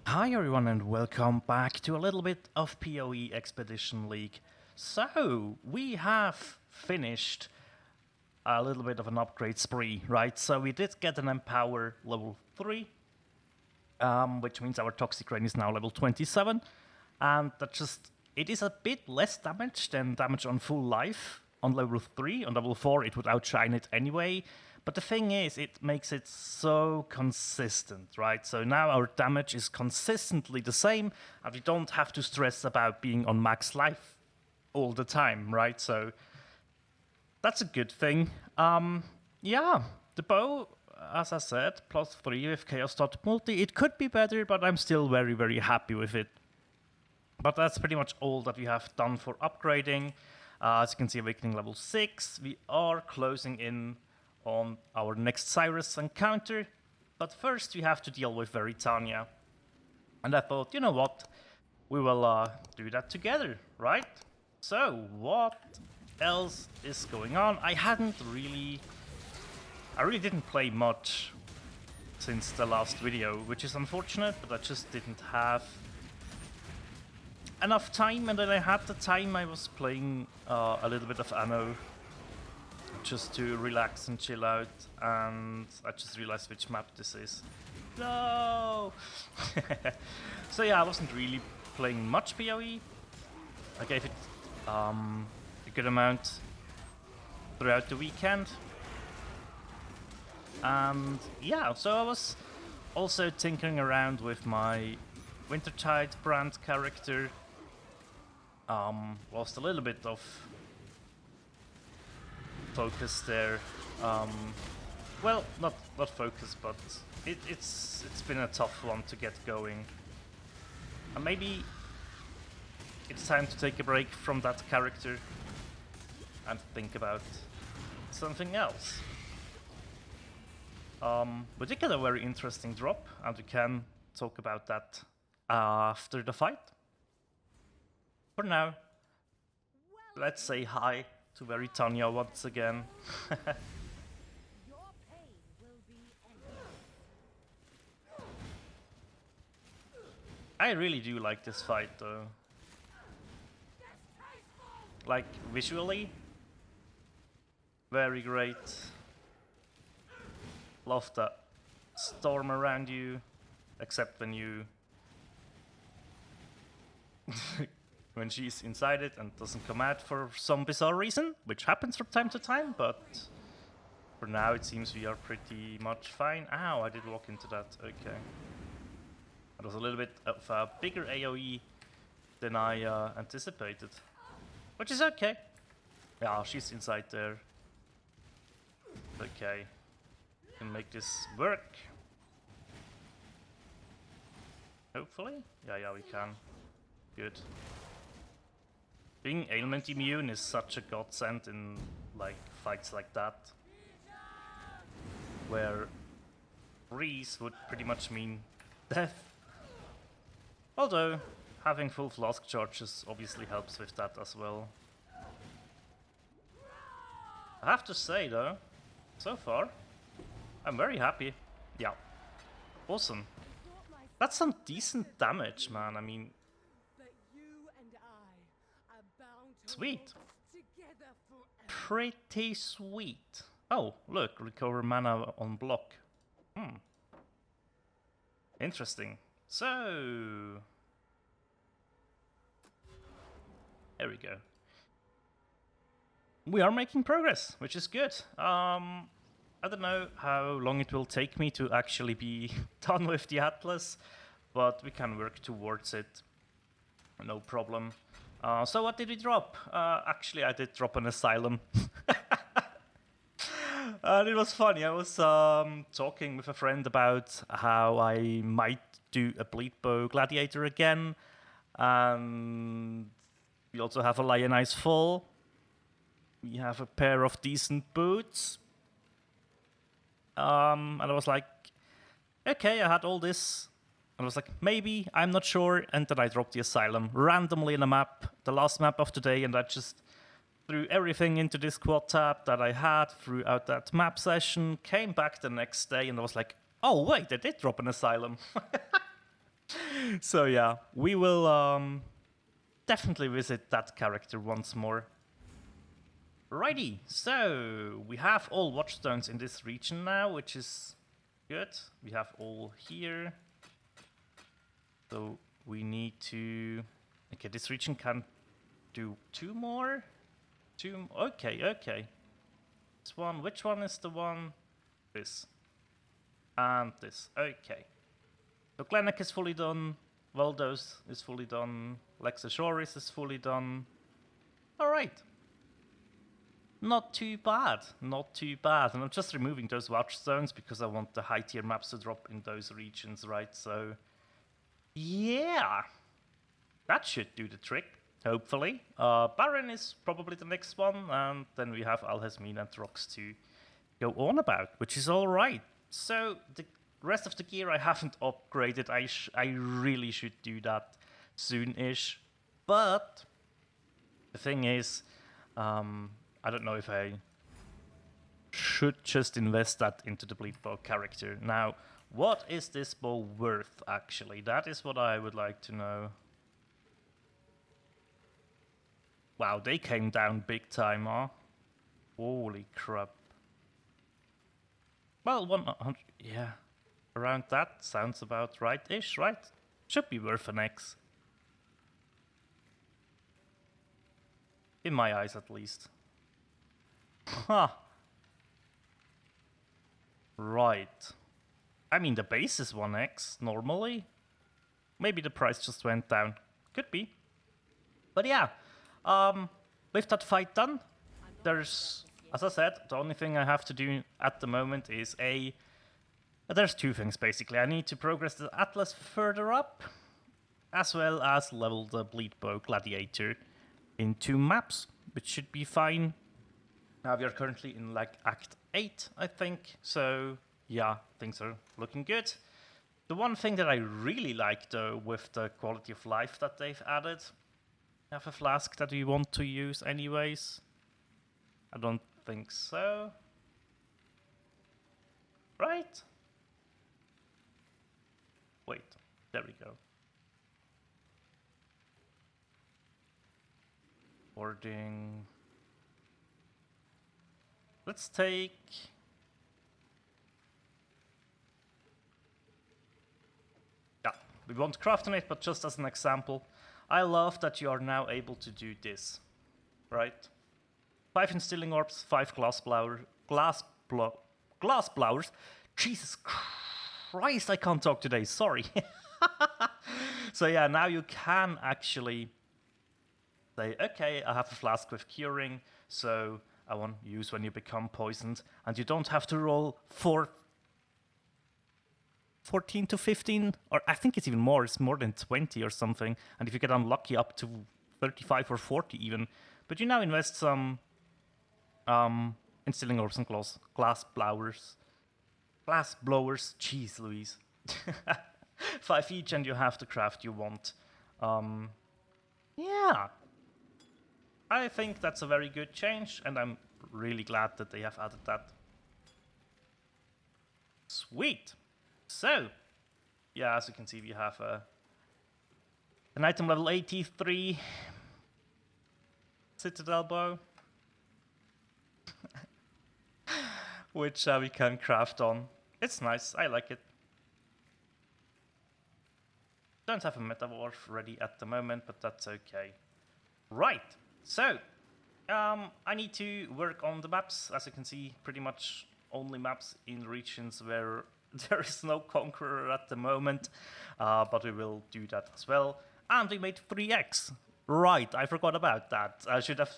Hi everyone and welcome back to a little bit of PoE Expedition League. So, we have finished a little bit of an upgrade spree, right? So we did get an Empower level 3, which means our Toxic Rain is now level 27. And it is a bit less damage than damage on full life on level 3. On level 4 it would outshine it anyway. But the thing is, it makes it so consistent, right? So now our damage is consistently the same, and we don't have to stress about being on max life all the time, right? So that's a good thing. Yeah, the bow, as I said, +3 with Chaos Dot Multi. It could be better, but I'm still very, very happy with it. But that's pretty much all that we have done for upgrading. As you can see, Awakening level 6. We are closing in on our next Cyrus encounter. But first we have to deal with Veritania. And I thought, you know what? We will do that together, right? So, what else is going on? I really didn't play much since the last video, which is unfortunate, but I just didn't have enough time, and then I had the time I was playing a little bit of Anno just to relax and chill out, and I just realized which map this is. No! So yeah, I wasn't really playing much PoE. I gave it a good amount throughout the weekend. And yeah, so I was also tinkering around with my Wintertide brand character. Lost a little bit of focus there. Well, not focus, but it's been a tough one to get going. And maybe it's time to take a break from that character and think about something else. We did get a very interesting drop, and we can talk about that after the fight. For now, let's say hi to Veritania once again. I really do like this fight though. Like, visually, very great. Love the storm around you, except when you when she's inside it and doesn't come out for some bizarre reason, which happens from time to time, but for now it seems we are pretty much fine. Ow, I did walk into that, okay. That was a little bit of a bigger AoE than I anticipated, which is okay. Yeah, she's inside there. Okay, can make this work. Hopefully? Yeah, we can. Good. Being ailment immune is such a godsend in like fights like that, where freeze would pretty much mean death. Although having full flask charges obviously helps with that as well. I have to say though, so far, I'm very happy. Yeah. Awesome. That's some decent damage, man. I mean, sweet. Pretty sweet. Oh, look, recover mana on block. Interesting. So, there we go. We are making progress, which is good. I don't know how long it will take me to actually be done with the Atlas, but we can work towards it. No problem. So what did we drop? Actually, I did drop an Asylum. And it was funny. I was talking with a friend about how I might do a Bleed Bow Gladiator again. And we also have a Lionize Full. We have a pair of decent boots. And I was like, okay, I had all this. I was like, maybe, I'm not sure. And then I dropped the Asylum randomly in a map, the last map of the day, and I just threw everything into this quad tab that I had throughout that map session, came back the next day, and I was like, oh, wait, I did drop an Asylum. So yeah, we will definitely visit that character once more. Righty, so we have all watchstones in this region now, which is good. We have all here. So we need to... Okay, this region can do 2 more? Okay. This one, which one is the one? This. And this, okay. So Glenek is fully done, Valdos is fully done, Lexashoris is fully done. Alright. Not too bad, not too bad. And I'm just removing those watchstones because I want the high tier maps to drop in those regions, right? So, yeah. That should do the trick, hopefully. Baron is probably the next one, and then we have Alhazmin and Rox to go on about, which is alright. So, the rest of the gear I haven't upgraded. I really should do that soon-ish. But the thing is, I don't know if I should just invest that into the bleed bow character. Now, what is this bow worth, actually? That is what I would like to know. Wow, they came down big time, huh? Holy crap. Well, 100, yeah. Around that sounds about right-ish, right? Should be worth an X. In my eyes, at least. Huh. Right. I mean, the base is 1x, normally. Maybe the price just went down. Could be. But yeah, with that fight done, there's, as I said, the only thing I have to do at the moment is there's 2 things, basically. I need to progress the Atlas further up, as well as level the Bleed Bow Gladiator in 2 maps, which should be fine. Now we are currently in like Act 8, I think, so yeah, things are looking good. The one thing that I really like, though, with the quality of life that they've added, have a flask that we want to use anyways? I don't think so. Right? Wait, there we go. Boarding. Let's take... Yeah, we won't craft on it, but just as an example, I love that you are now able to do this, right? 5 instilling orbs, 5 glass blowers. Jesus Christ, I can't talk today, sorry. So yeah, now you can actually say, okay, I have a flask with curing, so I want to use when you become poisoned, and you don't have to roll 14 to 15, or I think it's even more, it's more than 20 or something, and if you get unlucky up to 35 or 40 even, but you now invest some instilling orbs and glass blowers, jeez Louise, 5 each, and you have the craft you want. Yeah, I think that's a very good change, and I'm really glad that they have added that. Sweet. So, yeah, as you can see, we have an item level 83 Citadel bow, which we can craft on. It's nice, I like it. Don't have a metamorph ready at the moment, but that's okay. Right. So, I need to work on the maps. As you can see, pretty much only maps in regions where there is no Conqueror at the moment, but we will do that as well. And we made 3x. Right, I forgot about that. I should have...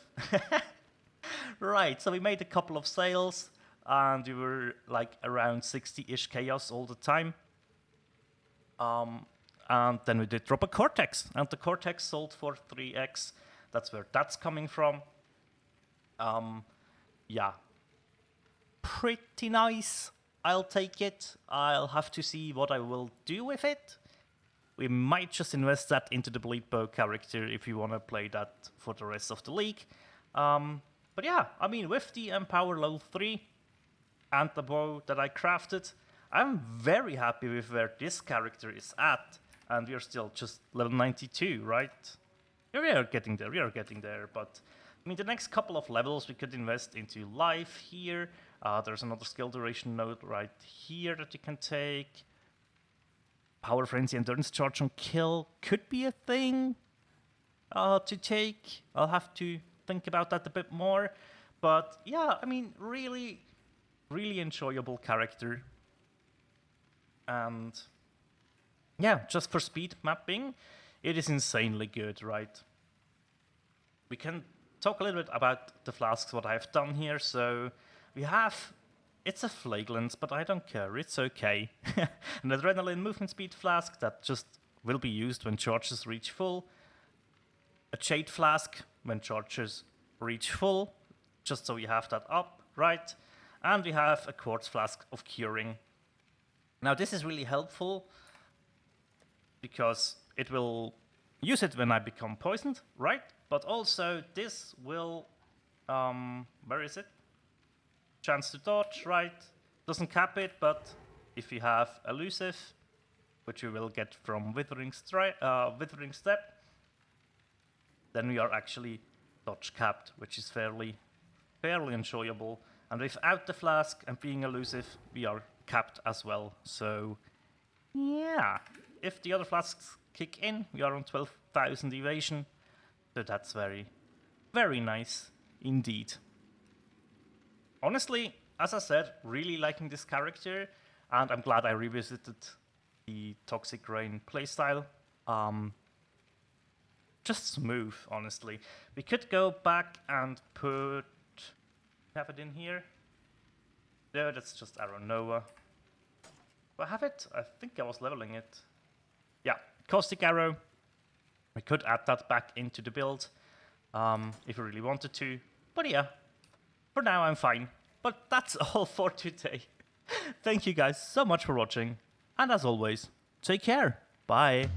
Right, so we made a couple of sales, and we were like around 60-ish chaos all the time. And then we did drop a Cortex, and the Cortex sold for 3x. That's where that's coming from. Yeah. Pretty nice. I'll take it. I'll have to see what I will do with it. We might just invest that into the Bleed Bow character if you want to play that for the rest of the league. But yeah, I mean, with the Empower level 3 and the bow that I crafted, I'm very happy with where this character is at. and we are still just level 92, right? We are getting there, but I mean, the next couple of levels we could invest into life here. There's another skill duration node right here that you can take. Power Frenzy, Endurance Charge on Kill could be a thing to take. I'll have to think about that a bit more. But yeah, I mean, really, really enjoyable character. And yeah, just for speed mapping, it is insanely good, right? We can talk a little bit about the flasks, what I've done here. So we have, it's a flagrant, but I don't care, it's okay. An adrenaline movement speed flask that just will be used when charges reach full. A jade flask when charges reach full, just so you have that up, right? And we have a quartz flask of curing. Now this is really helpful because it will use it when I become poisoned, right? But also this will, where is it? Chance to dodge, right? Doesn't cap it, but if you have elusive, which you will get from Withering Step, then we are actually dodge capped, which is fairly enjoyable. And without the flask and being elusive, we are capped as well. So yeah, if the other flasks kick in, we are on 12,000 evasion. So that's very, very nice indeed. Honestly, as I said, really liking this character, and I'm glad I revisited the Toxic Rain playstyle. Just smooth, honestly. We could go back and have it in here. No, that's just Arrow Nova. Do I have it? I think I was leveling it. Yeah, Caustic Arrow. We could add that back into the build if we really wanted to. But yeah, for now I'm fine. But that's all for today. Thank you guys so much for watching. And as always, take care. Bye.